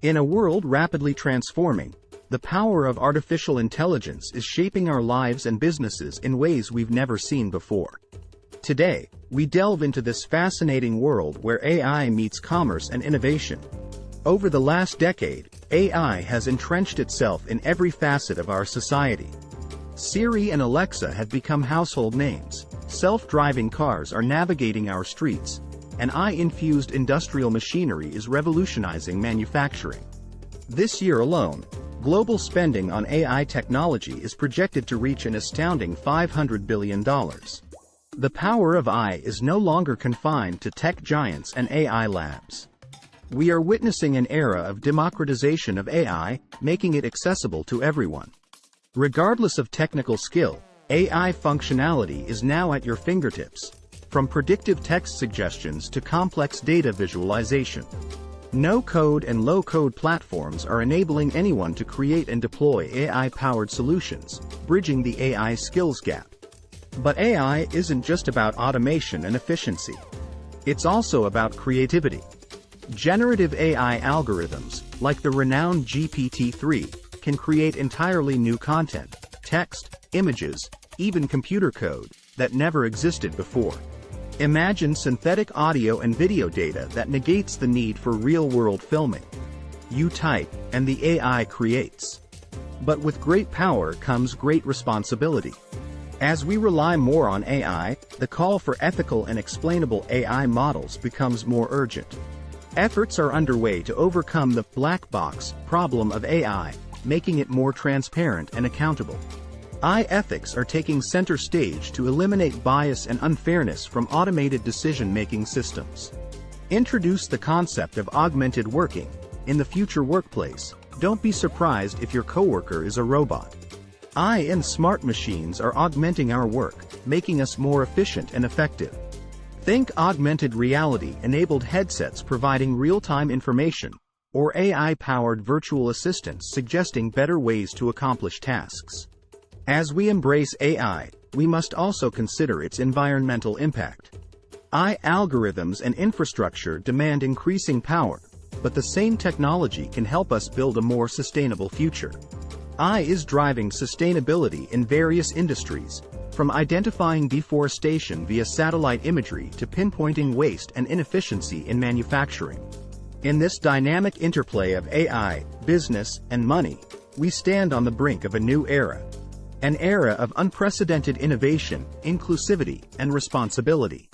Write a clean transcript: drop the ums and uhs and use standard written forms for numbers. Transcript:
In a world rapidly transforming, the power of artificial intelligence is shaping our lives and businesses in ways we've never seen before. Today, we delve into this fascinating world where AI meets commerce and innovation. Over the last decade, AI has entrenched itself in every facet of our society. Siri and Alexa have become household names, self-driving cars are navigating our streets, and AI-infused industrial machinery is revolutionizing manufacturing. This year alone, global spending on AI technology is projected to reach an astounding $500 billion. The power of AI is no longer confined to tech giants and AI labs. We are witnessing an era of democratization of AI, making it accessible to everyone. Regardless of technical skill, AI functionality is now at your fingertips, from predictive text suggestions to complex data visualization. No-code and low-code platforms are enabling anyone to create and deploy AI-powered solutions, bridging the AI skills gap. But AI isn't just about automation and efficiency. It's also about creativity. Generative AI algorithms, like the renowned GPT-3, can create entirely new content, text, images, even computer code, that never existed before. Imagine synthetic audio and video data that negates the need for real-world filming. You type, and the AI creates. But with great power comes great responsibility. As we rely more on AI, the call for ethical and explainable AI models becomes more urgent. Efforts are underway to overcome the black box problem of AI, making it more transparent and accountable. AI ethics are taking center stage to eliminate bias and unfairness from automated decision-making systems. Introduce the concept of augmented working. In the future workplace, don't be surprised if your coworker is a robot. AI and smart machines are augmenting our work, making us more efficient and effective. Think augmented reality-enabled headsets providing real-time information, or AI-powered virtual assistants suggesting better ways to accomplish tasks. As we embrace AI, we must also consider its environmental impact. AI algorithms and infrastructure demand increasing power, but the same technology can help us build a more sustainable future. AI is driving sustainability in various industries, from identifying deforestation via satellite imagery to pinpointing waste and inefficiency in manufacturing. In this dynamic interplay of AI, business, and money, we stand on the brink of a new era. An era of unprecedented innovation, inclusivity, and responsibility.